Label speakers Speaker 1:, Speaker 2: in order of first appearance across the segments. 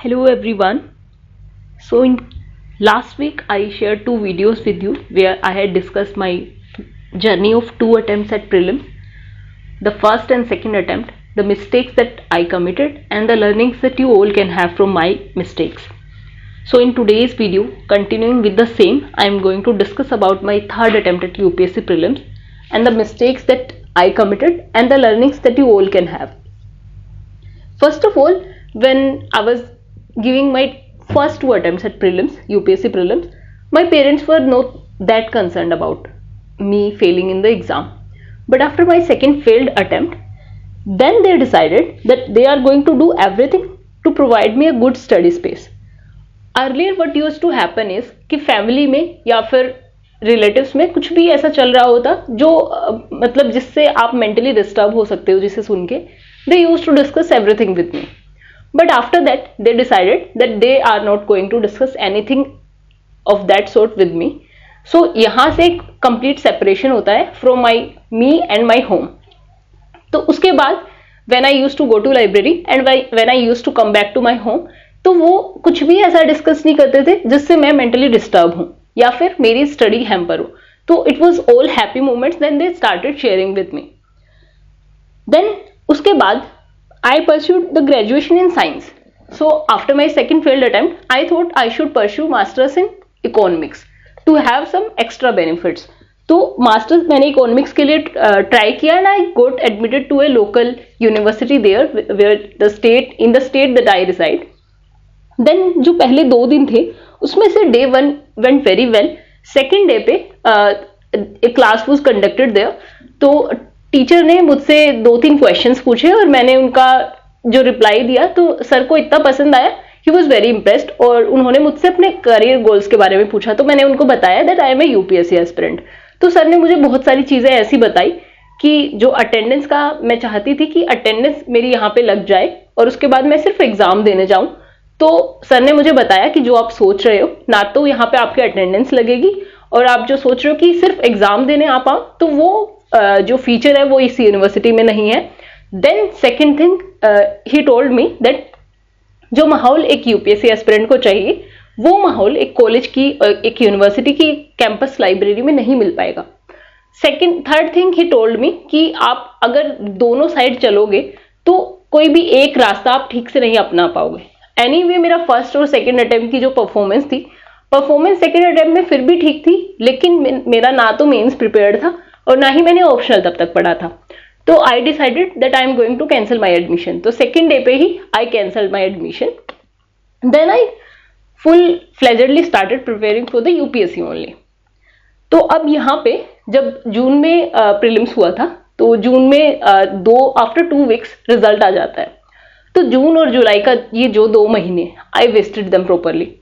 Speaker 1: Hello everyone. So in last week I shared two videos with you where I had discussed my journey of two attempts at prelims. The first and second attempt, the mistakes that I committed and the learnings that you all can have from my mistakes. So in today's video, continuing with the same, I am going to discuss about my third attempt at UPSC prelims and the mistakes that I committed and the learnings that you all can have. First of all, when I was giving my first two attempts at prelims, UPSC prelims, my parents were not that concerned about me failing in the exam. But after my second failed attempt, then they decided that they are going to do everything to provide me a good study space. Earlier what used to happen is कि family में या फिर relatives में कुछ भी ऐसा चल रहा होता जो मतलब जिससे आप मेंटली डिस्टर्ब हो सकते हो जिसे सुन के, they used to discuss everything with me. But after that they decided that they are not going to discuss anything of that sort with me. So यहाँ से एक complete separation होता है from me and my home. तो उसके बाद when I used to go to library and when I used to come back to my home, तो वो कुछ भी ऐसा डिस्कस नहीं करते थे जिससे मैं मेंटली डिस्टर्ब हूँ या फिर मेरी स्टडी हैम्पर हो. तो it was all happy moments. Then they started sharing with me. Then उसके बाद I pursued the graduation in science. So after my second failed attempt, I thought I should pursue masters in economics to have some extra benefits. तो masters मैंने economics के लिए try किया and I got admitted to a local university there where the state in the state that I reside. Then जो पहले 2 दिन थे उसमें से day 1 went very well. Second day पे a class was conducted there. तो teacher ने मुझसे 2-3 क्वेश्चंस पूछे और मैंने उनका जो रिप्लाई दिया तो सर को इतना पसंद आया. ही वॉज वेरी इम्प्रेस्ड और उन्होंने मुझसे अपने करियर गोल्स के बारे में पूछा. तो मैंने उनको बताया that I am a UPSC aspirant. तो सर ने मुझे बहुत सारी चीजें ऐसी बताई कि जो अटेंडेंस का मैं चाहती थी कि अटेंडेंस मेरी यहाँ पे लग जाए और उसके बाद मैं सिर्फ एग्जाम देने जाऊं. तो सर ने मुझे बताया कि जो आप सोच रहे हो ना तो यहाँ पे आपकी अटेंडेंस लगेगी और आप जो सोच रहे हो कि सिर्फ एग्जाम देने आप आओ तो वो जो फीचर है वो इस यूनिवर्सिटी में नहीं है. Then second thing he told me that जो माहौल एक यूपीएससी एस्पिरेंट को चाहिए वो माहौल एक कॉलेज की एक यूनिवर्सिटी की कैंपस लाइब्रेरी में नहीं मिल पाएगा. थर्ड थिंग ही टोल्ड मी कि आप अगर दोनों साइड चलोगे तो कोई भी एक रास्ता आप ठीक से नहीं अपना पाओगे. एनीवे मेरा फर्स्ट और सेकेंड अटेम्प्ट की जो परफॉर्मेंस सेकेंड अटेम्प्ट में फिर भी ठीक थी, लेकिन मेरा ना तो मेंस प्रिपेयर्ड था और ना ही मैंने ऑप्शनल तब तक पढ़ा था. तो I decided that I am going to cancel my admission. तो सेकेंड डे पे ही I cancel my admission. Then I full fledgedly started preparing for the UPSC only. तो अब यहाँ पे जब जून में प्रीलिम्स हुआ था तो जून में आफ्टर 2 वीक्स रिजल्ट आ जाता है. तो जून और जुलाई का ये जो 2 महीने I wasted them properly.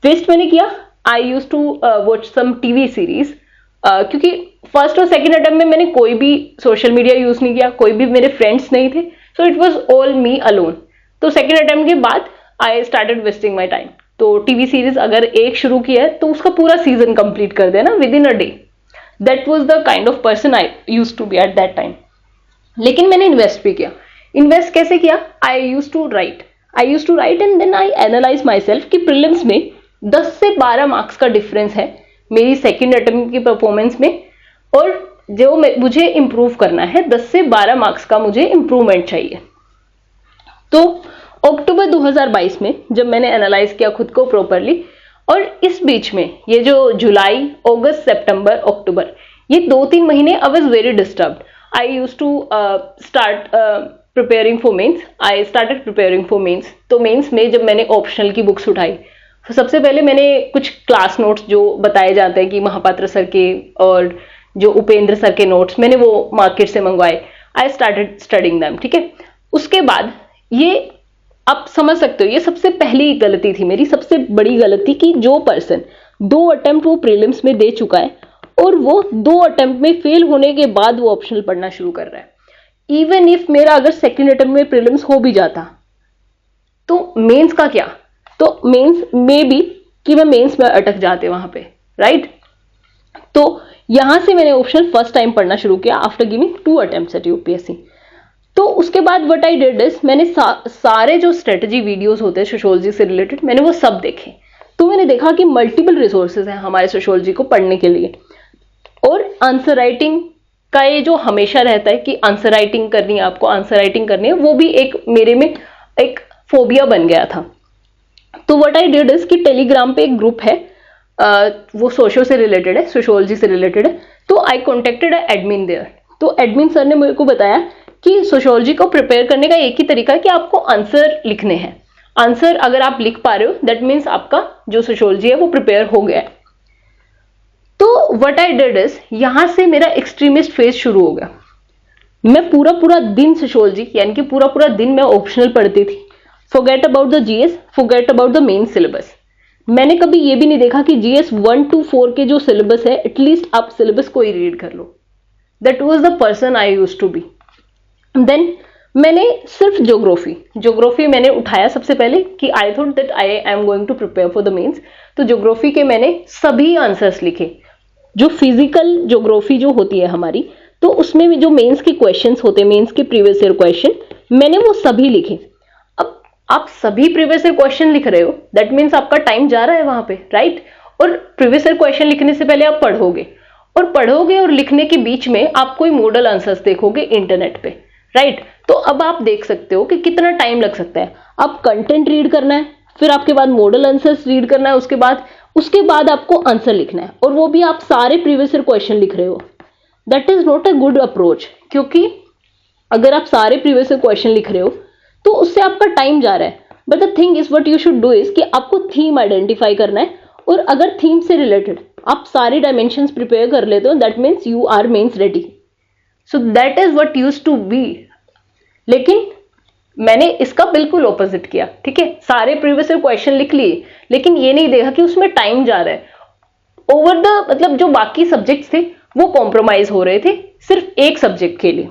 Speaker 1: Waste मैंने किया. I use to watch some TV series क्योंकि फर्स्ट और सेकंड अटेम्प्ट में मैंने कोई भी सोशल मीडिया यूज नहीं किया, कोई भी मेरे फ्रेंड्स नहीं थे. So it was all me alone. तो सेकंड अटेम्प्ट के बाद I started wasting my time. तो टीवी सीरीज अगर एक शुरू किया है तो उसका पूरा सीजन कंप्लीट कर देना within a day. That was the kind of person I use to be at that time. लेकिन मैंने इन्वेस्ट भी किया. इन्वेस्ट कैसे किया? I use to write and then I analyze myself कि prelims में 10 से 12 मार्क्स का डिफरेंस है मेरी सेकेंड अटेम्प्ट की परफॉर्मेंस में और जो मुझे इंप्रूव करना है 10 से 12 मार्क्स का मुझे इंप्रूवमेंट चाहिए. तो अक्टूबर 2022 में जब मैंने एनालाइज किया खुद को प्रॉपरली और इस बीच में ये जो जुलाई, अगस्त, सितंबर, अक्टूबर ये 2-3 महीने I was very disturbed. I used to start preparing for mains. I started preparing for mains. तो मेंस में जब मैंने ऑप्शनल की बुक्स उठाई तो सबसे पहले मैंने कुछ क्लास नोट्स जो बताए जाते हैं कि महापात्र सर के और जो उपेंद्र सर के नोट्स मैंने वो मार्केट से मंगवाए. I started studying them. ठीक है. उसके बाद ये आप समझ सकते हो ये सबसे पहली गलती थी मेरी, सबसे बड़ी गलती कि जो पर्सन 2 अटेम्प्ट वो प्रीलिम्स में दे चुका है और वो 2 अटेम्प्ट में फेल होने के बाद वो ऑप्शनल पढ़ना शुरू कर रहा है. इवन इफ मेरा अगर सेकेंड अटेम्प्ट में प्रीलिम्स हो भी जाता तो मेंस का क्या? तो मेंस में भी कि मैं मेंस में अटक जाते वहां पे, राइट. तो यहां से मैंने ऑप्शनल फर्स्ट टाइम पढ़ना शुरू किया after giving 2 attempts at UPSC. तो उसके बाद व्हाट आई डिड इज मैंने सारे जो स्ट्रेटजी वीडियोस होते हैं सोशियोलॉजी से रिलेटेड मैंने वो सब देखे। तो मैंने देखा कि मल्टीपल रिसोर्सेज हैं हमारे सोशियोलॉजी को पढ़ने के लिए। और आंसर राइटिंग का ये जो हमेशा रहता है कि आंसर राइटिंग करनी है, आपको आंसर राइटिंग करनी है, वो भी एक मेरे में एक फोबिया बन गया था। तो व्हाट आई डिड इज कि टेलीग्राम पे एक ग्रुप है, वो सोशो से रिलेटेड है, सोशियोलॉजी से रिलेटेड है। तो आई कॉन्टेक्टेड एडमिन देयर। तो एडमिन सर ने मेरे को बताया कि सोशियोलॉजी को प्रिपेयर करने का एक ही तरीका है कि आपको आंसर लिखने हैं। आंसर अगर आप लिख पा रहे हो दैट मीन्स आपका जो सोशियोलॉजी है वो प्रिपेयर हो गया है। तो व्हाट आई डिड इज यहां से मेरा एक्सट्रीमिस्ट फेज शुरू हो गया। मैं पूरा पूरा दिन सोशियोलॉजी यानी कि पूरा पूरा दिन मैं ऑप्शनल पढ़ती थी। Forget about the GS, forget about the main syllabus. मैंने कभी ये भी नहीं देखा कि जीएस 1 to 4 के जो सिलेबस है एटलीस्ट आप सिलेबस को ही रीड कर लो। That was the person I used to be. Then मैंने सिर्फ ज्योग्राफी मैंने उठाया सबसे पहले कि I thought that I am going to prepare for the mains. तो ज्योग्राफी के मैंने सभी आंसर्स लिखे। जो फिजिकल ज्योग्राफी जो होती है हमारी, तो उसमें भी जो मेंस के क्वेश्चंस होते हैं, मेंस के प्रीवियस ईयर क्वेश्चन, मैंने वो सभी लिखे। अब आप सभी प्रीवियस ईयर क्वेश्चन लिख रहे हो दैट मीन्स आपका टाइम जा रहा है वहां पे, राइट। और प्रीवियस ईयर क्वेश्चन लिखने से पहले आप पढ़ोगे और लिखने के बीच में आप कोई मॉडल आंसर्स देखोगे इंटरनेट पे, राइट। तो अब आप देख सकते हो कि कितना टाइम लग सकता है। आप कंटेंट रीड करना है, फिर आपके बाद मॉडल आंसर्स रीड करना है, उसके बाद आपको आंसर लिखना है, और वो भी आप सारे प्रीवियस ईयर क्वेश्चन लिख रहे हो। That is not a good approach, क्योंकि अगर आप सारे प्रीवियस ईयर क्वेश्चन लिख रहे हो तो उससे आपका टाइम जा रहा है। But the thing is what you should do is कि आपको थीम आइडेंटिफाई करना है, और अगर थीम से रिलेटेड आप सारे डायमेंशंस प्रिपेयर कर लेते हो that means you are mains ready. So that is what used to be. लेकिन मैंने इसका बिल्कुल ऑपोजिट किया, ठीक है। सारे प्रीवियस ईयर क्वेश्चन लिख लिए, लेकिन ये नहीं देखा कि उसमें टाइम जा रहा है। ओवर द मतलब जो बाकी सब्जेक्ट्स थे वो कॉम्प्रोमाइज हो रहे थे सिर्फ एक सब्जेक्ट के लिए।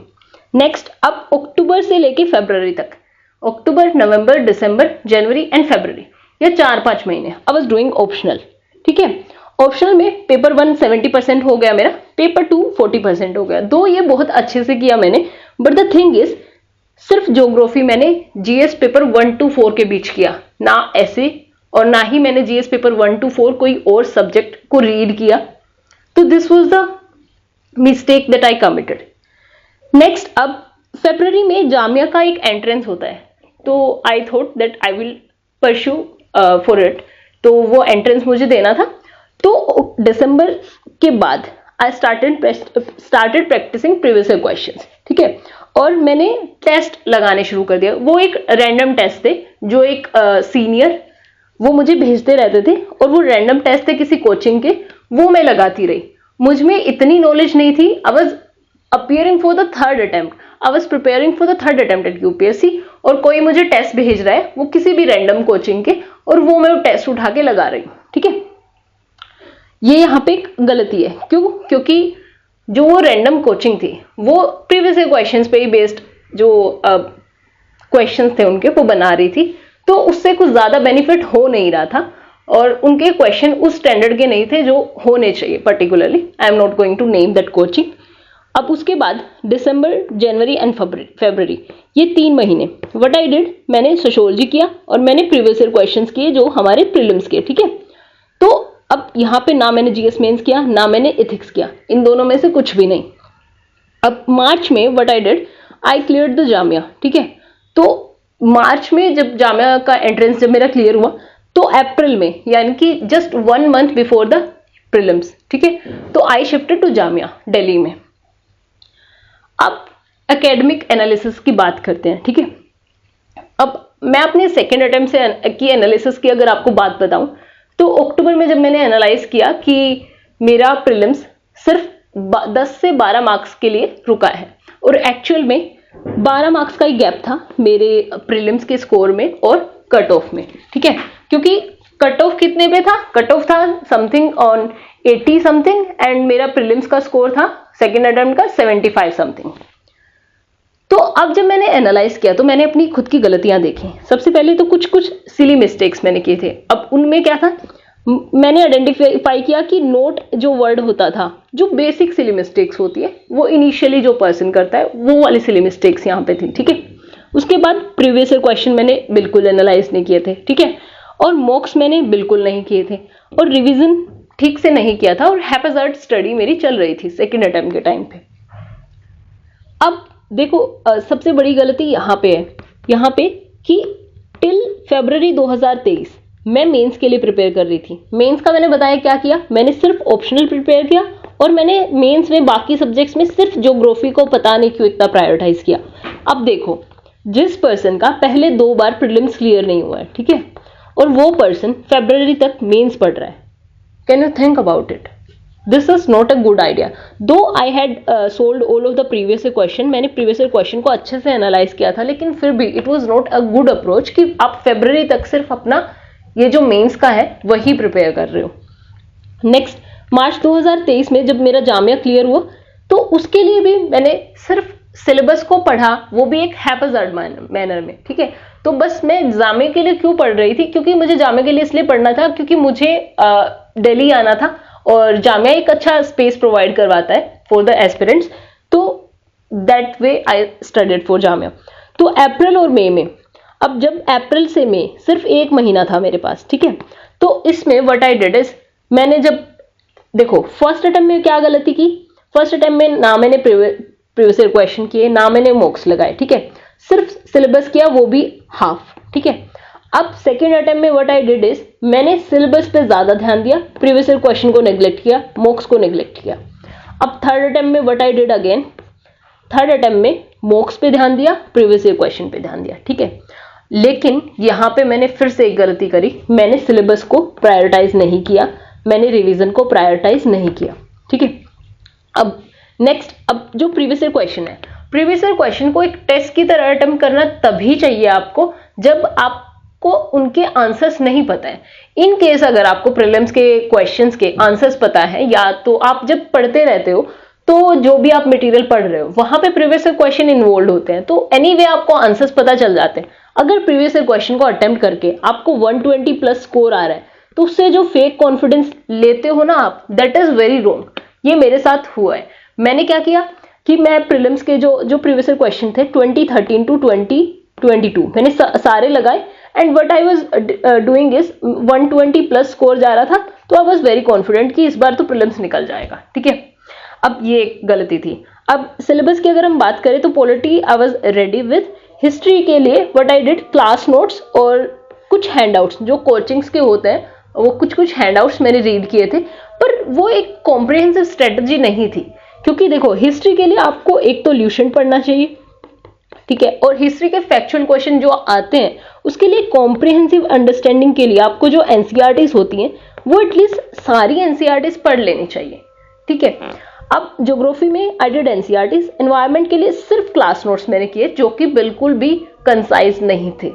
Speaker 1: नेक्स्ट, अब अक्टूबर से लेके फरवरी तक, अक्टूबर, नवंबर, दिसंबर, जनवरी एंड फरवरी, ये 4-5 महीने आई वाज डूइंग ऑप्शनल, ठीक है। ऑप्शनल में पेपर 1 70% हो गया मेरा, पेपर 2 40% हो गया। दो ये बहुत अच्छे से किया मैंने। बट द थिंग इज सिर्फ ज्योग्राफी मैंने जीएस पेपर 1 to 4 के बीच किया, ना ऐसे, और ना ही मैंने जीएस पेपर 1 to 4 कोई और सब्जेक्ट को रीड किया। तो this was the mistake that I committed. Next, अब फरवरी में जामिया का एक एंट्रेंस होता है, तो आई thought that I will pursue for it, तो वो एंट्रेंस मुझे देना था। तो दिसंबर के बाद I started practising previous year questions, ठीक है। और मैंने टेस्ट लगाने शुरू कर दिया। वो एक रैंडम टेस्ट थे जो एक सीनियर वो मुझे भेजते रहते थे, और वो रैंडम टेस्ट थे किसी कोचिंग के, वो मैं लगाती रही। मुझ में इतनी नॉलेज नहीं थी। I was appearing for the third attempt, I was preparing for the third attempt at UPSC, और कोई मुझे टेस्ट भेज रहा है वो किसी भी रैंडम कोचिंग के, और वो मैं टेस्ट उठा के लगा रही हूँ, ठीक है। ये यहाँ पे एक गलती है। क्यों? क्योंकि जो वो रैंडम कोचिंग थी वो प्रीवियस ईयर क्वेश्चंस पे ही बेस्ड जो क्वेश्चंस थे उनके वो बना रही थी, तो उससे कुछ ज्यादा बेनिफिट हो नहीं रहा था, और उनके क्वेश्चन उस स्टैंडर्ड के नहीं थे जो होने चाहिए। Particularly I am not going to name that coaching. अब उसके बाद दिसंबर, जनवरी एंड फरवरी, ये 3 महीने व्हाट आई डिड, मैंने सोशियोलॉजी किया और मैंने प्रीवियस ईयर क्वेश्चंस किए जो हमारे प्रीलिम्स के, ठीक है। तो अब यहाँ पे ना मैंने जीएस मेंस किया, ना मैंने एथिक्स किया, इन दोनों में से कुछ भी नहीं। अब मार्च में what I did, I cleared the Jamia, ठीक है। तो मार्च में जब जामिया का एंट्रेंस जब मेरा क्लियर हुआ, तो अप्रैल में यानी कि just 1 month before the prelims, ठीक है, तो I shifted to Jamia Delhi में। अब एकेडमिक एनालिसिस की बात करते हैं, ठीक है। अब मैं अपने सेकेंड अटेम्प्ट से की एनालिसिस की अगर आपको बात बताऊं, तो अक्टूबर में जब मैंने एनालाइज किया कि मेरा प्रीलिम्स सिर्फ 10 से 12 मार्क्स के लिए रुका है, और एक्चुअल में 12 मार्क्स का ही गैप था मेरे प्रीलिम्स के स्कोर में और कट ऑफ में, ठीक है। क्योंकि कट ऑफ कितने पे था, कट ऑफ था समथिंग ऑन 80 समथिंग, एंड मेरा प्रीलिम्स का स्कोर था सेकेंड अटेम्प्ट का 75 समथिंग। तो अब जब मैंने एनालाइज किया तो मैंने अपनी खुद की गलतियां देखी। सबसे पहले तो कुछ सिली मिस्टेक्स मैंने किए थे। अब उनमें क्या था, मैंने आइडेंटिफाई किया कि नोट जो वर्ड होता था, जो बेसिक सिली मिस्टेक्स होती है वो इनिशियली जो पर्सन करता है वो वाली सिली मिस्टेक्स यहाँ पे थी, ठीक है। उसके बाद प्रीवियस ईयर क्वेश्चन मैंने बिल्कुल एनालाइज नहीं किए थे, ठीक है, और मॉक्स मैंने बिल्कुल नहीं किए थे, और रिवीजन ठीक से नहीं किया था, और हैप्पीजार्ड स्टडी मेरी चल रही थी सेकेंड अटेम्प्ट के टाइम पे। अब देखो सबसे बड़ी गलती यहाँ पे है, यहाँ पे कि टिल फरवरी 2023 मैं मेंस के लिए प्रिपेयर कर रही थी। मेंस का मैंने बताया क्या किया, मैंने सिर्फ ऑप्शनल प्रिपेयर किया, और मैंने मेंस में बाकी सब्जेक्ट्स में सिर्फ ज्योग्राफी को पता नहीं क्यों इतना प्रायोरिटाइज किया। अब देखो, जिस पर्सन का पहले 2 बार प्रीलिम्स क्लियर नहीं हुआ है, ठीक है, और वो पर्सन फरवरी तक मेंस पढ़ रहा है, can you think about it? This is not a good idea. Though I had solved all of the previous year question, मैंने प्रीवियस ईयर क्वेश्चन को अच्छे से एनालाइज किया था, लेकिन फिर भी it was not a good approach कि आप फरवरी तक सिर्फ अपना ये जो मेंस का है वही प्रिपेयर कर रहे हो। नेक्स्ट मार्च 2023 में जब मेरा जामिया क्लियर हुआ, तो उसके लिए भी मैंने सिर्फ सिलेबस को पढ़ा, वो भी एक हैप्पीजार्ड मैनर में, ठीक है। तो बस मैं जामिया के लिए क्यों पढ़ रही थी, क्योंकि मुझे जामिया के लिए इसलिए पढ़ना था क्योंकि मुझे दिल्ली आना था, और जामिया एक अच्छा स्पेस प्रोवाइड करवाता है फॉर द एस्पिरेंट्स, तो that way I studied for Jamia. तो अप्रैल और मई में, अब जब अप्रैल से मई सिर्फ 1 महीना था मेरे पास, ठीक है, तो इसमें व्हाट आई डिड इज, मैंने जब देखो फर्स्ट अटेम्प्ट में क्या गलती की, फर्स्ट अटेम्प्ट में ना मैंने प्रीवियस ईयर क्वेश्चन किए, ना मैंने मॉक्स लगाए, ठीक है, सिर्फ सिलेबस किया, वो भी हाफ, ठीक है। अब सेकेंड अटेम्प्ट में व्हाट आई डिड इज, मैंने सिलेबस पे ज्यादा ध्यान दिया, प्रीवियस ईयर क्वेश्चन को नेग्लेक्ट किया, मॉक्स को नेग्लेक्ट किया। अब थर्ड अटेम्प्ट में what I did again, third attempt में मॉक्स पे ध्यान दिया, प्रीवियस ईयर क्वेश्चन पे ध्यान दिया, ठीक है। लेकिन यहां पे मैंने फिर से एक गलती करी, मैंने सिलेबस को प्रायोरिटाइज नहीं किया, मैंने रिवीजन को प्रायोरिटाइज नहीं किया, ठीक है। अब नेक्स्ट, अब जो प्रीवियस ईयर क्वेश्चन है, प्रीवियस ईयर क्वेश्चन को एक टेस्ट की तरह अटेम्प्ट करना तभी चाहिए आपको जब आपको उनके आंसर्स नहीं पता है। इन केस अगर आपको प्रीलिम्स के क्वेश्चंस के आंसर्स पता है, या तो आप जब पढ़ते रहते हो तो जो भी आप मटेरियल पढ़ रहे हो वहां पे प्रीवियस ईयर क्वेश्चन इन्वॉल्व होते हैं, तो एनीवे आपको आंसर्स पता चल जाते हैं। अगर प्रीवियस ईयर क्वेश्चन को अटेम्प्ट करके आपको 120 प्लस स्कोर आ रहा है, तो उससे जो फेक कॉन्फिडेंस लेते हो ना आप, दैट इज वेरी रॉन्ग। ये मेरे साथ हुआ है। मैंने क्या किया कि मैं प्रीलिम्स के जो प्रीवियस ईयर क्वेश्चन थे 2013 टू 2022 मैंने सारे लगाए, and what I was doing is 120 plus score जा रहा था, तो आई वाज वेरी कॉन्फिडेंट कि इस बार तो प्रीलिम्स निकल जाएगा, ठीक है। अब ये एक गलती थी। अब सिलेबस की अगर हम बात करें तो polity I was ready with, history के लिए what I did, class notes और कुछ हैंडआउट्स जो कोचिंग्स के होते हैं, वो कुछ हैंडआउट्स मैंने रीड किए थे, पर वो एक कॉम्प्रिहेंसिव स्ट्रेटजी नहीं थी। क्योंकि देखो हिस्ट्री के लिए आपको एक तो ल्यूशन पढ़ना चाहिए, ठीक है, और हिस्ट्री के फैक्चुअल क्वेश्चन जो आते हैं उसके लिए कॉम्प्रिहेंसिव अंडरस्टैंडिंग के लिए आपको जो एनसीईआरटीज होती हैं वो एटलीस्ट सारी एनसीईआरटीज पढ़ लेनी चाहिए, ठीक है। अब ज्योग्राफी में आई डिड एनसीईआरटीज, एनवायरनमेंट के लिए सिर्फ क्लास नोट्स मैंने किए जो कि बिल्कुल भी कंसाइज नहीं थे।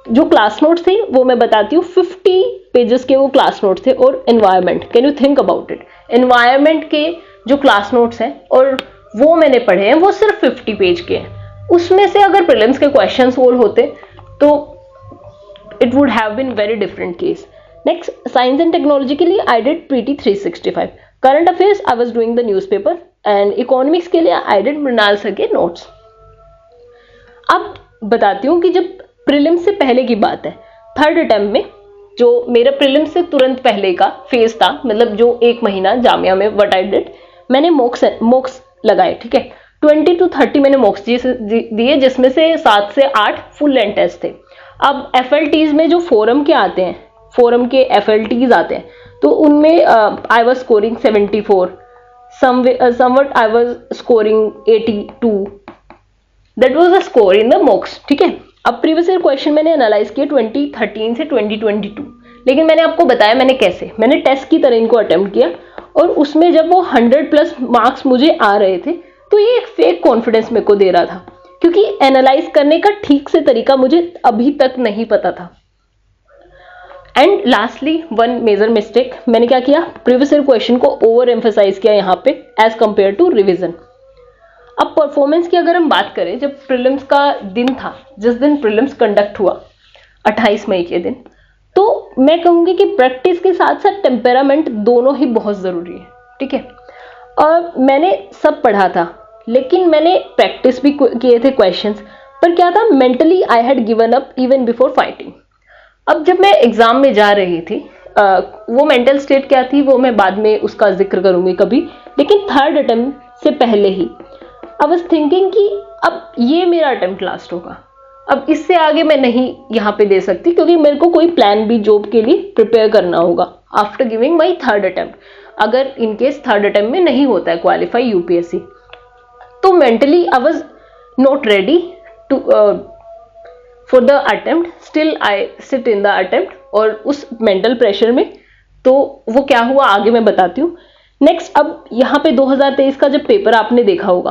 Speaker 1: जो क्लास नोट्स थे वो मैं बताती हूँ, 50 पेजेस के वो क्लास नोट्स थे, और environment, can you think about it, environment के जो क्लास नोट्स हैं और वो मैंने पढ़े हैं वो सिर्फ 50 पेज के हैं। उसमें से अगर प्रीलिम्स के क्वेश्चन सोल्व होते तो it would have been very different case. Next science and technology के लिए I did PT 365, current affairs I was doing the newspaper, and economics के लिए आई डिड मृणाल सर के नोट्स। अब बताती हूँ कि जब प्रीलिम्स से पहले की बात है, थर्ड अटेम्प्ट में जो मेरा प्रीलिम्स से तुरंत पहले का फेज था, मतलब जो 1 महीना जामिया में व्हाट आई डिड, मैंने मॉक्स लगाए, ठीक है, 20 to 30 मैंने मॉक्स दिए, जिसमें से 7 से 8 फुल लेंथ टेस्ट थे। अब एफएलटीज में जो फोरम के आते हैं, फोरम के एफएलटीज आते हैं, तो उनमें I was scoring 74, somewhat I was scoring 82, that was the score in the मॉक्स, ठीक है। अब प्रीवियस ईयर क्वेश्चन मैंने एनालाइज किए 2013 से 2022, लेकिन मैंने आपको बताया मैंने कैसे, मैंने टेस्ट की तरह इनको अटेम्प्ट किया, और उसमें जब वो 100 प्लस मार्क्स मुझे आ रहे थे तो ये एक फेक कॉन्फिडेंस मेरे को दे रहा था, क्योंकि एनालाइज करने का ठीक से तरीका मुझे अभी तक नहीं पता था। And lastly one major mistake, मैंने क्या किया, प्रीवियस ईयर क्वेश्चन को ओवर एम्फसाइज किया यहाँ पे एज कंपेयर टू रिविजन। अब परफॉर्मेंस की अगर हम बात करें, जब प्रीलिम्स का दिन था, जिस दिन प्रीलिम्स कंडक्ट हुआ 28 मई के दिन, तो मैं कहूँगी कि प्रैक्टिस के साथ साथ टेम्परामेंट दोनों ही बहुत ज़रूरी है, ठीक है। और मैंने सब पढ़ा था, लेकिन मैंने प्रैक्टिस भी किए थे क्वेश्चंस, पर क्या था, mentally I had given up even before fighting. अब जब मैं एग्जाम में जा रही थी, वो मेंटल स्टेट क्या थी वो मैं बाद में उसका जिक्र करूंगी कभी, लेकिन थर्ड अटेम्प्ट से पहले ही आई वाज थिंकिंग कि अब ये मेरा अटेम्प्ट लास्ट होगा, अब इससे आगे मैं नहीं यहाँ पे दे सकती, क्योंकि मेरे को कोई प्लान बी जॉब के लिए प्रिपेयर करना होगा after giving my third attempt, अगर इनकेस थर्ड अटेम्प्ट में नहीं होता है क्वालिफाई यूपीएससी। तो mentally I was not ready to for the attempt, still I sit in the attempt, और उस मेंटल प्रेशर में तो वो क्या हुआ आगे मैं बताती हूँ। नेक्स्ट, अब यहाँ पे 2023 का जब पेपर आपने देखा होगा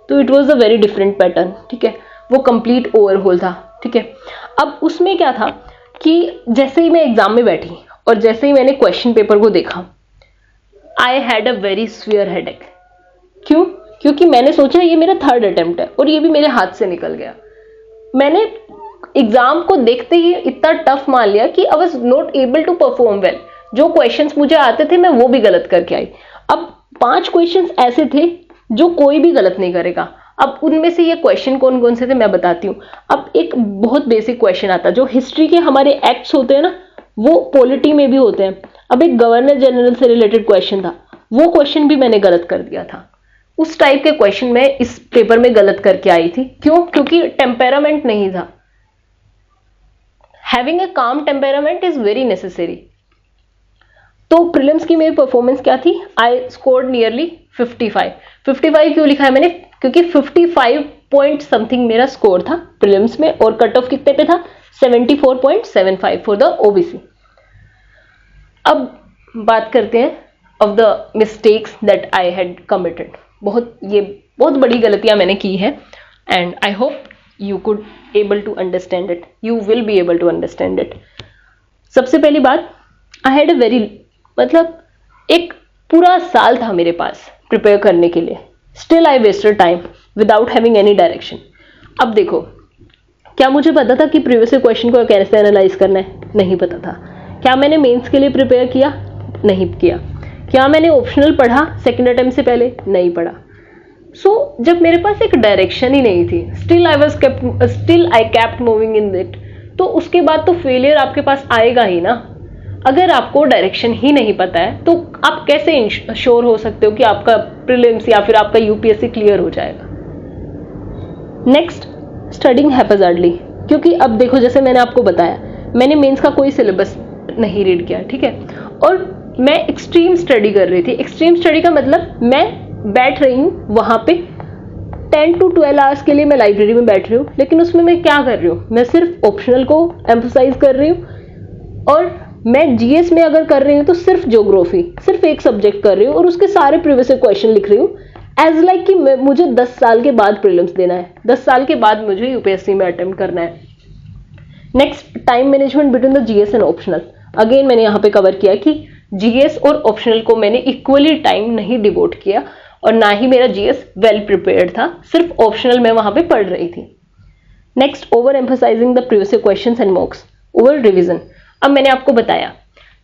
Speaker 1: तो it was a very different pattern, ठीक है, वो कंप्लीट ओवरहोल था, ठीक है। अब उसमें क्या था कि जैसे ही मैं एग्जाम में बैठी और जैसे ही मैंने क्वेश्चन पेपर को देखा, I had a very severe headache. क्यों? क्योंकि मैंने सोचा ये मेरा थर्ड अटेम्प्ट है और ये भी मेरे हाथ से निकल गया। मैंने एग्जाम को देखते ही इतना टफ मान लिया कि I was not able to perform well. जो क्वेश्चंस मुझे आते थे मैं वो भी गलत करके आई। अब 5 क्वेश्चंस ऐसे थे जो कोई भी गलत नहीं करेगा। अब उनमें से ये क्वेश्चन कौन कौन से थे मैं बताती हूँ। अब एक बहुत बेसिक क्वेश्चन आता है, जो हिस्ट्री के हमारे एक्ट्स होते हैं ना, वो पॉलिटी में भी होते हैं। अब एक गवर्नर जनरल से रिलेटेड क्वेश्चन था, वो क्वेश्चन भी मैंने गलत कर दिया था। उस टाइप के क्वेश्चन मैं इस पेपर में गलत करके आई थी। क्यों? क्योंकि टेम्पेरामेंट नहीं था। हैविंग ए काम टेम्पेरामेंट इज वेरी नेसेसरी। तो प्रीलिम्स की मेरी परफॉर्मेंस क्या थी? I scored nearly 55। 55 क्यों लिखा है मैंने? क्योंकि 55 पॉइंट समथिंग मेरा स्कोर था प्रीलिम्स में, और कट ऑफ कितने पे था? 74.75 फॉर द ओबीसी। अब बात करते हैं of the mistakes that I had committed. बहुत बड़ी गलतियां मैंने की है, and I hope you could able to understand it, you will be able to understand it. सबसे पहली बात, आई हैड अ वेरी, मतलब एक पूरा साल था मेरे पास प्रिपेयर करने के लिए, still I wasted time without having any direction. अब देखो, क्या मुझे पता था कि प्रीवियस क्वेश्चन को कैसे एनालाइज करना है? नहीं पता था। क्या मैंने मेंस के लिए प्रिपेयर किया? नहीं किया। क्या मैंने ऑप्शनल पढ़ा सेकंड अटेम्प्ट से पहले? नहीं पढ़ा। सो जब मेरे पास एक डायरेक्शन ही नहीं थी, still I kept moving in it, तो उसके बाद तो फेलियर आपके पास आएगा ही ना। अगर आपको डायरेक्शन ही नहीं पता है तो आप कैसे इंश्योर हो सकते हो कि आपका प्रीलिम्स या फिर आपका यूपीएससी क्लियर हो जाएगा? Next, studying haphazardly. क्योंकि अब देखो, जैसे मैंने आपको बताया, मैंने मेंस का कोई सिलेबस नहीं रीड किया, ठीक है, और मैं एक्सट्रीम स्टडी कर रही थी। एक्सट्रीम स्टडी का मतलब मैं बैठ रही हूँ वहां पे 10 to 12 आवर्स के लिए मैं लाइब्रेरी में बैठ रही हूँ, लेकिन उसमें मैं क्या कर रही हूँ? मैं सिर्फ ऑप्शनल को एम्फोसाइज कर रही हूँ, और मैं जीएस में अगर कर रही हूँ तो सिर्फ ज्योग्राफी, सिर्फ एक सब्जेक्ट कर रही हूँ और उसके सारे प्रीवियस क्वेश्चन लिख रही हूँ, एज लाइक कि मुझे 10 साल के बाद प्रीलिम्स देना है, 10 साल के बाद मुझे यूपीएससी में अटेम्प्ट करना है। Next, time management between the GS and optional. Again मैंने यहाँ पे कवर किया कि जीएस और ऑप्शनल को मैंने इक्वली टाइम नहीं डिवोट किया, और ना ही मेरा जीएस वेल प्रिपेयर्ड था, सिर्फ ऑप्शनल मैं वहां पे पढ़ रही थी। Next, over emphasising the previous questions and मॉक्स, over revision. अब मैंने आपको बताया,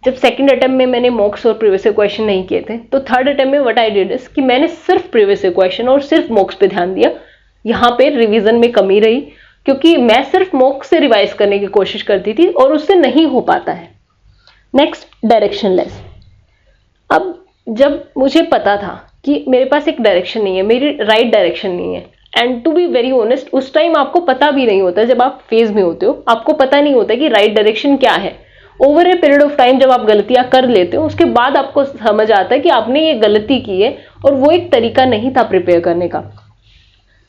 Speaker 1: जब सेकंड अटेम्प्ट में मैंने मॉक्स और प्रीवियस क्वेश्चन नहीं किए थे, तो थर्ड अटेम्प्ट में व्हाट आई डिड इज कि मैंने सिर्फ प्रीवियस क्वेश्चन और सिर्फ मॉक्स पे ध्यान दिया। यहाँ पे रिवीजन में कमी रही, क्योंकि मैं सिर्फ मॉक्स से रिवाइज करने की कोशिश करती थी और उससे नहीं हो पाता है। Next, directionless. अब जब मुझे पता था कि मेरे पास एक डायरेक्शन नहीं है, मेरी राइट डायरेक्शन नहीं है, and to be very honest, उस टाइम आपको पता भी नहीं होता, जब आप फेज में होते हो आपको पता नहीं होता कि राइट डायरेक्शन क्या है। Over a period of time जब आप गलतियां कर लेते हो, उसके बाद आपको समझ आता है कि आपने ये गलती की है और वो एक तरीका नहीं था प्रिपेयर करने का।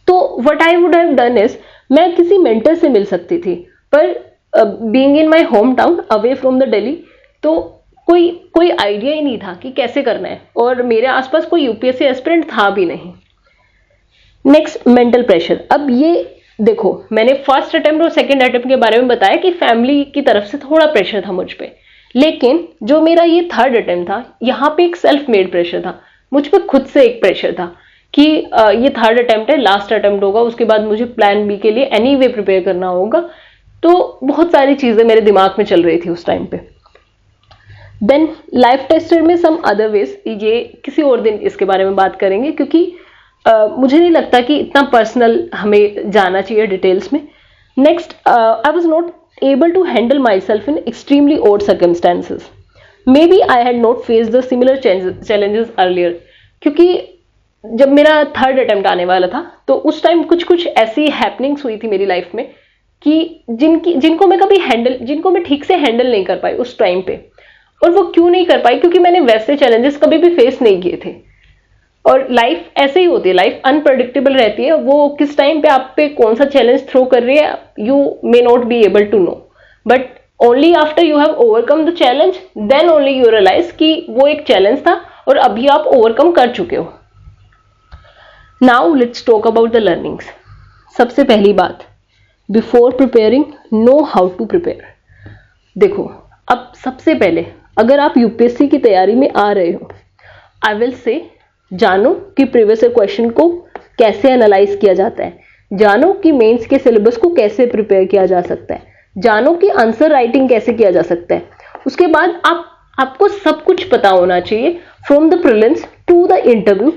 Speaker 1: तो what I would have done is, मैं किसी मेंटर से मिल सकती थी, पर being in my home town away from the Delhi, तो कोई आइडिया ही नहीं था कि कैसे करना है, और मेरे आसपास कोई यूपीएससी एस्पिरेंट था भी नहीं। Next, mental pressure. अब ये देखो, मैंने फर्स्ट अटेम्प्ट और सेकंड अटेम्प्ट के बारे में बताया कि फैमिली की तरफ से थोड़ा प्रेशर था मुझ पे, लेकिन जो मेरा ये थर्ड अटेम्प्ट था, यहाँ पे एक सेल्फ मेड प्रेशर था, मुझ पे खुद से एक प्रेशर था कि ये थर्ड अटेम्प्ट है, लास्ट अटेम्प्ट होगा, उसके बाद मुझे प्लान बी के लिए एनीवे प्रिपेयर करना होगा। तो बहुत सारी चीजें मेरे दिमाग में चल रही थी उस टाइम पे। देन लाइफ टेस्टर में सम अदर वेज, ये किसी और दिन इसके बारे में बात करेंगे, क्योंकि मुझे नहीं लगता कि इतना पर्सनल हमें जाना चाहिए डिटेल्स में. Next, I was not able to handle myself in extremely odd circumstances. Maybe I had not faced the similar challenges earlier. क्योंकि जब मेरा थर्ड अटेम्प्ट आने वाला था तो उस टाइम कुछ कुछ ऐसी हैपनिंग्स हुई थी मेरी लाइफ में कि जिनको मैं ठीक से हैंडल नहीं कर पाई उस टाइम पे. और वो क्यों नहीं कर पाई? क्योंकि मैंने वैसे चैलेंजेस कभी भी फेस नहीं किए थे. और लाइफ ऐसे ही होती है, लाइफ अनप्रडिक्टेबल रहती है. वो किस टाइम पे आप पे कौन सा चैलेंज थ्रो कर रही है, you may not be able to know, but only after you have overcome the challenge then only you realise कि वो एक चैलेंज था और अभी आप ओवरकम कर चुके हो. Now let's talk about the learnings. सबसे पहली बात, before preparing know how to prepare. देखो, अब सबसे पहले अगर आप यूपीएससी की तैयारी में आ रहे हो, आई विल से जानो कि प्रीवियस क्वेश्चन को कैसे एनालाइज किया जाता है, जानो कि मेंस के सिलेबस को कैसे प्रिपेयर किया जा सकता है, जानो कि आंसर राइटिंग कैसे किया जा सकता है. उसके बाद आपको सब कुछ पता होना चाहिए from the prelims to the interview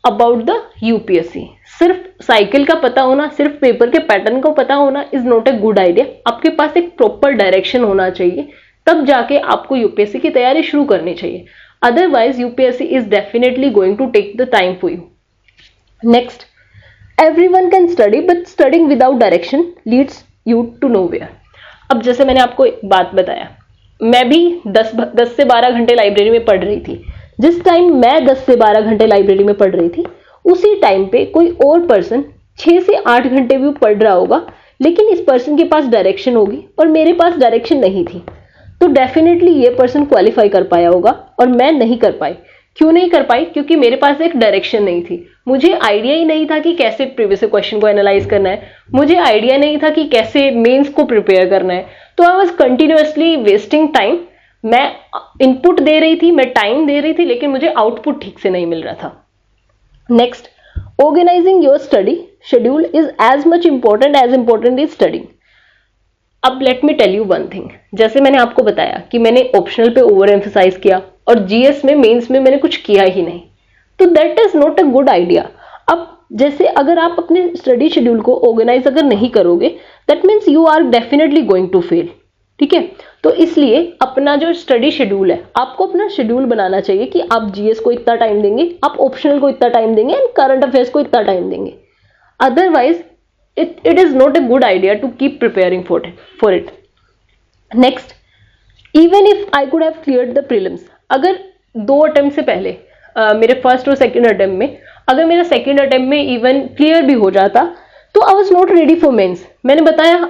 Speaker 1: about the UPSC. सिर्फ साइकिल का पता होना, सिर्फ पेपर के पैटर्न को पता होना is not a good idea. आपके पास एक प्रॉपर डायरेक्शन होना चाहिए, तब जाके आपको यूपीएससी की तैयारी शुरू करनी चाहिए. Otherwise, UPSC is definitely going to take the time for you. Next, everyone can study, but studying without direction leads you to nowhere. अब जैसे मैंने आपको एक बात बताया, मैं भी 10 से 12 घंटे लाइब्रेरी में पढ़ रही थी. जिस टाइम मैं 10 से 12 घंटे लाइब्रेरी में पढ़ रही थी, उसी टाइम पे कोई और पर्सन 6 से 8 घंटे भी पढ़ रहा होगा, लेकिन इस पर्सन के पास डायरेक्शन होगी और मेरे पास डायरेक्शन नहीं थी. तो डेफिनेटली ये पर्सन क्वालिफाई कर पाया होगा और मैं नहीं कर पाई. क्यों नहीं कर पाई? क्योंकि मेरे पास एक डायरेक्शन नहीं थी. मुझे आइडिया ही नहीं था कि कैसे प्रीवियस क्वेश्चन को एनालाइज करना है, मुझे आइडिया नहीं था कि कैसे मेंस को प्रिपेयर करना है. तो I was continuously wasting time. मैं इनपुट दे रही थी, मैं टाइम दे रही थी, लेकिन मुझे आउटपुट ठीक से नहीं मिल रहा था. Next, organizing your study schedule is as much important is studying. अब let me tell you one thing. जैसे मैंने आपको बताया कि मैंने ऑप्शनल पे ओवर एम्फसाइज किया और जीएस में, मेंस में मैंने कुछ किया ही नहीं, तो that is not a good idea. अब जैसे अगर आप अपने स्टडी शेड्यूल को ऑर्गेनाइज अगर नहीं करोगे, that means you are definitely going to fail. ठीक है, तो इसलिए अपना जो स्टडी शेड्यूल है, आपको अपना शेड्यूल बनाना चाहिए कि आप जीएस को इतना टाइम देंगे, आप ऑप्शनल को इतना टाइम देंगे एंड करंट अफेयर्स को इतना टाइम देंगे. Otherwise it is not a good idea to keep preparing for it. Next, even if I could have cleared the prelims, अगर 2 अटेम्प्ट से पहले मेरे फर्स्ट और सेकंड अटेम्प्ट में, अगर मेरा सेकंड अटेम्प्ट में इवन क्लियर भी हो जाता, तो I was not ready for mains. मैंने बताया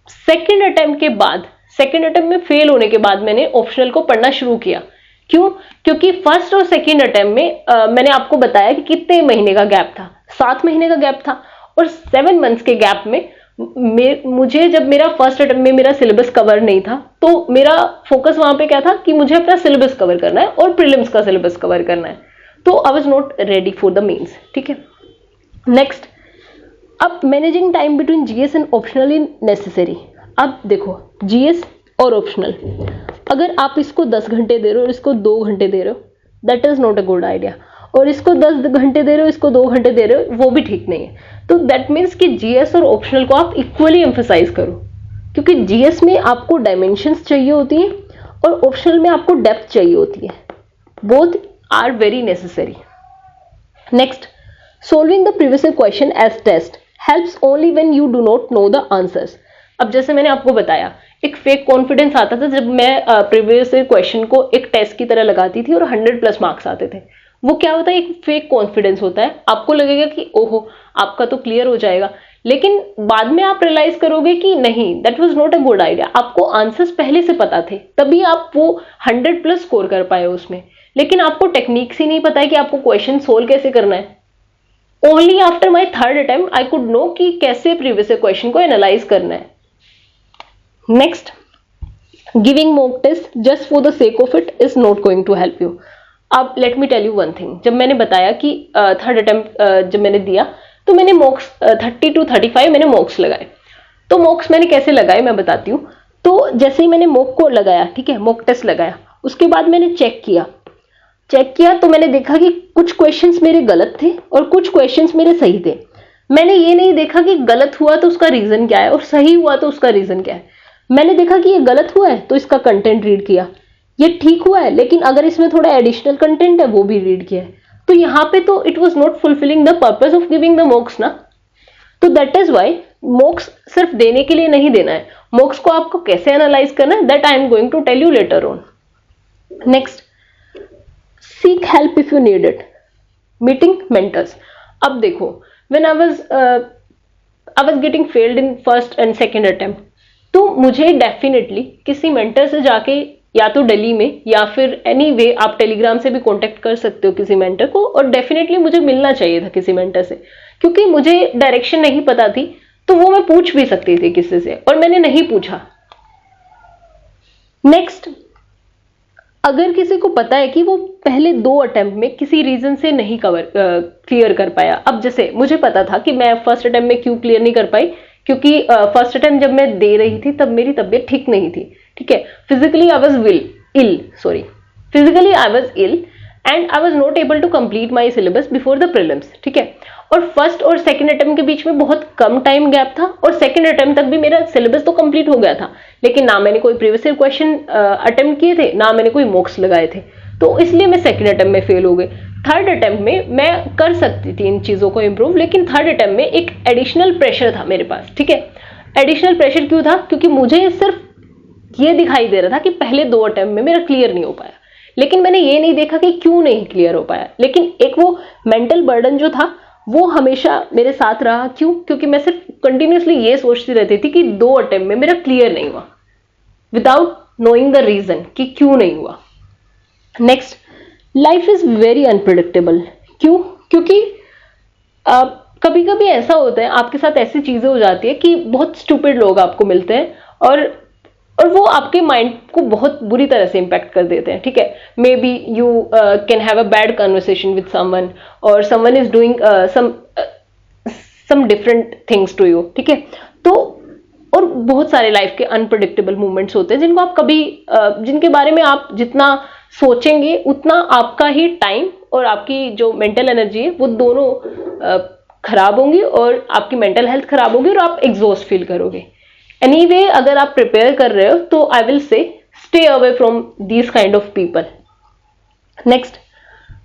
Speaker 1: सेकंड अटेम्प्ट के बाद, सेकंड अटेम्प्ट में फेल होने के बाद मैंने ऑप्शनल को पढ़ना शुरू किया. क्यों? क्योंकि फर्स्ट और सेकंड अटेम्प्ट में मैंने आपको बताया कि कितने महीने का गैप था, 7 महीने का गैप था. और 7 मंथ्स के गैप में मुझे, जब मेरा फर्स्ट अटेम्प्ट में मेरा सिलेबस कवर नहीं था, तो मेरा फोकस वहां पे क्या था कि मुझे अपना सिलेबस कवर करना है और प्रीलिम्स का सिलेबस कवर करना है. तो I was not ready for the mains. ठीक है. नेक्स्ट, अब managing time between GS and optional is necessary. अब देखो, जीएस और ऑप्शनल, अगर आप इसको 10 घंटे दे रहे हो और इसको 2 घंटे दे रहे हो, that is not a good idea. और इसको 10 घंटे दे रहे हो, इसको 2 घंटे दे रहे हो, वो भी ठीक नहीं है. तो दैट मीन्स कि जीएस और ऑप्शनल को आप इक्वली एम्फसाइज करो, क्योंकि जीएस में आपको डायमेंशंस चाहिए होती हैं और ऑप्शनल में आपको डेप्थ चाहिए होती है. Both are very necessary. Next, solving the previous question as test helps only when you do not know the answers. अब जैसे मैंने आपको बताया, एक फेक कॉन्फिडेंस आता था जब मैं प्रीवियस क्वेश्चन को एक टेस्ट की तरह लगाती थी और 100+ मार्क्स आते थे. वो क्या होता है? एक फेक कॉन्फिडेंस होता है. आपको लगेगा कि ओहो, आपका तो क्लियर हो जाएगा, लेकिन बाद में आप रियलाइज करोगे कि नहीं, that was not a good idea. आपको आंसर्स पहले से पता थे, तभी आप वो 100+ स्कोर कर पाए उसमें, लेकिन आपको टेक्निक्स ही नहीं पता है कि आपको क्वेश्चन सोल्व कैसे करना है. Only after my third attempt I could know कि कैसे प्रीवियस क्वेश्चन को एनालाइज करना है. Next, giving mock test just for the sake of it is not going to help you. अब let me tell you one thing. जब मैंने बताया कि थर्ड अटेम्प्ट जब मैंने दिया, तो मैंने मॉक्स 30 to 35 मैंने मॉक्स लगाए. तो मॉक्स मैंने कैसे लगाए मैं बताती हूँ. तो जैसे ही मैंने मॉक को लगाया, ठीक है, मॉक टेस्ट लगाया, उसके बाद मैंने चेक किया तो मैंने देखा कि कुछ क्वेश्चंस मेरे गलत थे और कुछ क्वेश्चंस मेरे सही थे। मैंने ये नहीं देखा कि गलत हुआ तो उसका रीजन क्या है और सही हुआ तो उसका रीजन क्या है। मैंने देखा कि ये गलत हुआ है तो इसका कंटेंट रीड किया, ये ठीक हुआ है लेकिन अगर इसमें थोड़ा एडिशनल कंटेंट है वो भी रीड किया है। तो यहाँ पे तो it was not fulfilling the purpose of giving the MOOCs ना। तो दैट इज वाई मोक्स सिर्फ देने के लिए नहीं देना है, मोक्स को आपको कैसे एनालाइज करना है that I am going to tell you later on. Next, seek help if you need it, meeting mentors. अब देखो, when I was getting failed in first and second attempt, तो मुझे डेफिनेटली किसी मेंटर से जाके, या तो दिल्ली में या फिर एनी वे आप टेलीग्राम से भी कांटेक्ट कर सकते हो किसी मेंटर को, और डेफिनेटली मुझे मिलना चाहिए था किसी मेंटर से, क्योंकि मुझे डायरेक्शन नहीं पता थी तो वो मैं पूछ भी सकती थी किसी से, और मैंने नहीं पूछा। नेक्स्ट, अगर किसी को पता है कि वो पहले 2 अटेम्प्ट में किसी रीजन से नहीं क्लियर कर पाया, अब जैसे मुझे पता था कि मैं फर्स्ट अटेम्प्ट में क्यों क्लियर नहीं कर पाई, क्योंकि फर्स्ट अटेम्प्ट जब मैं दे रही थी तब मेरी तबीयत ठीक नहीं थी, ठीक है। Physically I was ill and I was not able to complete my syllabus before the prelims, ठीक है। और फर्स्ट और सेकंड अटेम्प्ट के बीच में बहुत कम टाइम गैप था, और सेकंड अटेम्प्ट तक भी मेरा सिलेबस तो कंप्लीट हो गया था, लेकिन ना मैंने कोई प्रीवियस ईयर क्वेश्चन अटेम्प्ट किए थे, ना मैंने कोई मॉक्स लगाए थे, तो इसलिए मैं सेकंड अटेम्प्ट में फेल हो गई। थर्ड अटेम्प्ट में मैं कर सकती थी इन चीजों को इंप्रूव, लेकिन थर्ड अटेम्प्ट में एक एडिशनल प्रेशर था मेरे पास, ठीक है। एडिशनल प्रेशर क्यों था? क्योंकि मुझे सिर्फ ये दिखाई दे रहा था कि पहले 2 अटेम्प्ट में मेरा क्लियर नहीं हो पाया, लेकिन मैंने ये नहीं देखा कि क्यों नहीं क्लियर हो पाया। लेकिन एक वो मेंटल बर्डन जो था वो हमेशा मेरे साथ रहा। क्यों? क्योंकि मैं सिर्फ कंटिन्यूसली ये सोचती रहती थी कि 2 अटेम्प्ट में मेरा क्लियर नहीं हुआ, विदाउट नोइंग द रीजन कि क्यों नहीं हुआ। Next, life is very unpredictable. क्यों? क्योंकि कभी कभी ऐसा होता है, आपके साथ ऐसी चीजें हो जाती है कि बहुत स्टूपिड लोग आपको मिलते हैं और वो आपके माइंड को बहुत बुरी तरह से इम्पैक्ट कर देते हैं, ठीक है। Maybe you can have a bad conversation with someone, और someone is doing some different things to you, ठीक है। तो और बहुत सारे लाइफ के अनप्रिडिक्टेबल मूवमेंट्स होते हैं जिनको आप कभी जिनके बारे में आप जितना सोचेंगे उतना आपका ही टाइम और आपकी जो मेंटल एनर्जी है वो दोनों खराब होंगी, और आपकी मेंटल हेल्थ खराब होगी और आप एग्जॉस्ट फील करोगे। एनीवे, अगर आप प्रिपेयर कर रहे हो तो I will say stay away from these kind of people. Next,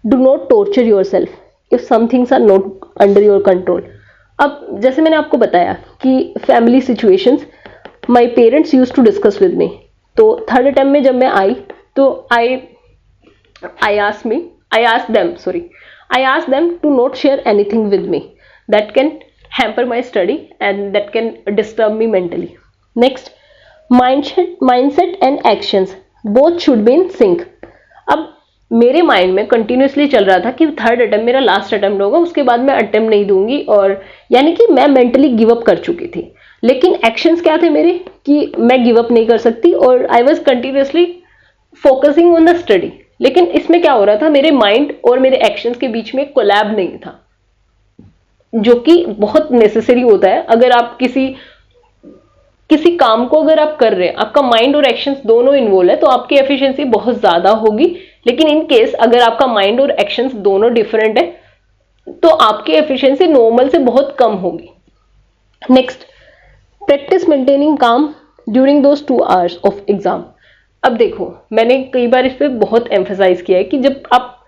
Speaker 1: do not torture yourself if some things are not under your control. अब जैसे मैंने आपको बताया कि family situations my parents used to discuss with me, तो third attempt में जब मैं आई तो I asked them to not share anything with me that can hamper my study and that can disturb me mentally. Next, mindset and actions both should be in sync. अब मेरे mind में continuously चल रहा था कि third attempt मेरा last attempt होगा, उसके बाद मैं अटेम्प्ट नहीं दूंगी, और यानी कि मैं मेंटली गिव अप कर चुकी थी। लेकिन एक्शंस क्या थे मेरे कि मैं गिव अप नहीं कर सकती, और I was continuously focusing on the study. लेकिन इसमें क्या हो रहा था, मेरे माइंड और मेरे एक्शंस के बीच में कोलैब नहीं था, जो कि बहुत नेसेसरी होता है। अगर आप किसी काम को अगर आप कर रहे हैं, आपका माइंड और एक्शंस दोनों इन्वॉल्व है, तो आपकी एफिशिएंसी बहुत ज्यादा होगी। लेकिन इन केस अगर आपका माइंड और एक्शंस दोनों डिफरेंट है तो आपकी एफिशिएंसी नॉर्मल से बहुत कम होगी। नेक्स्ट, प्रैक्टिस मेंटेनिंग काम during those 2 hours of exam. अब देखो, मैंने कई बार इस पे बहुत एम्फेसाइज किया है कि जब आप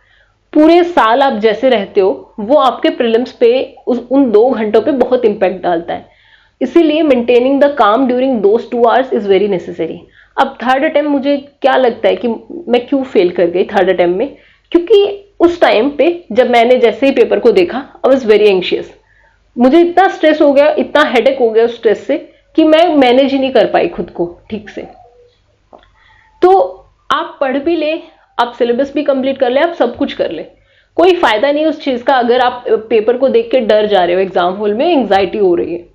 Speaker 1: पूरे साल आप जैसे रहते हो वो आपके प्रीलिम्स पे उन 2 घंटों पे बहुत इंपैक्ट डालता है। इसीलिए मेंटेनिंग द काम during those 2 hours is very necessary. अब थर्ड अटेम्प्ट मुझे क्या लगता है कि मैं क्यों फेल कर गई थर्ड अटेम्प्ट में, क्योंकि उस टाइम पे जब मैंने जैसे ही पेपर को देखा आई वाज वेरी एंशियस। मुझे इतना स्ट्रेस हो गया, इतना हेडेक हो गया उस स्ट्रेस से कि मैं मैनेज ही नहीं कर पाई खुद को ठीक से। तो आप पढ़ भी ले, आप सिलेबस भी कंप्लीट कर ले, आप सब कुछ कर ले, कोई फायदा नहीं उस चीज का अगर आप पेपर को देख के डर जा रहे हो, एग्जाम हॉल में एंजाइटी हो रही है।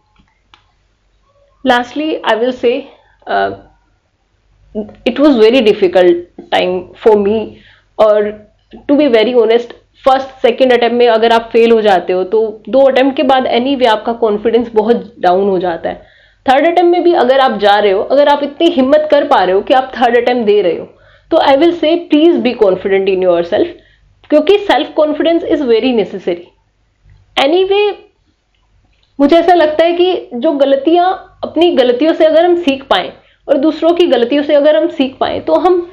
Speaker 1: Lastly I will say it was very difficult time for me, और to be very honest first second attempt में अगर आप फेल हो जाते हो तो 2 अटेम्प्ट के बाद एनीवे आपका कॉन्फिडेंस बहुत डाउन हो जाता है। थर्ड अटेम्प्ट में भी अगर आप जा रहे हो, अगर आप इतनी हिम्मत कर पा रहे हो कि आप थर्ड अटेम्प्ट दे रहे हो, तो I will say please be confident in yourself, क्योंकि self confidence is very necessary. Anyway, मुझे ऐसा लगता है कि जो गलतियां, अपनी गलतियों से अगर हम सीख पाए और दूसरों की गलतियों से अगर हम सीख पाए तो हम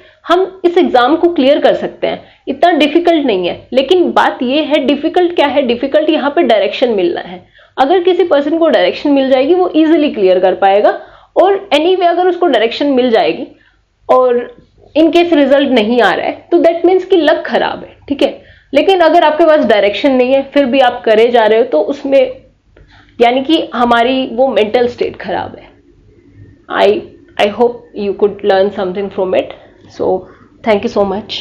Speaker 1: इस एग्जाम को क्लियर कर सकते हैं। इतना डिफिकल्ट नहीं है, लेकिन बात यह है डिफिकल्ट क्या है, डिफिकल्ट यहाँ पे डायरेक्शन मिलना है। अगर किसी पर्सन को डायरेक्शन मिल जाएगी वो इजीली क्लियर कर पाएगा, और एनीवे अगर उसको डायरेक्शन मिल जाएगी और इन केस रिजल्ट नहीं आ रहा है तो दैट मीन्स कि लक खराब है, ठीक है। लेकिन अगर आपके पास डायरेक्शन नहीं है फिर भी आप करे जा रहे हो तो उसमें यानी कि हमारी वो मेंटल स्टेट खराब है। I hope you could learn something from it. So thank you so much.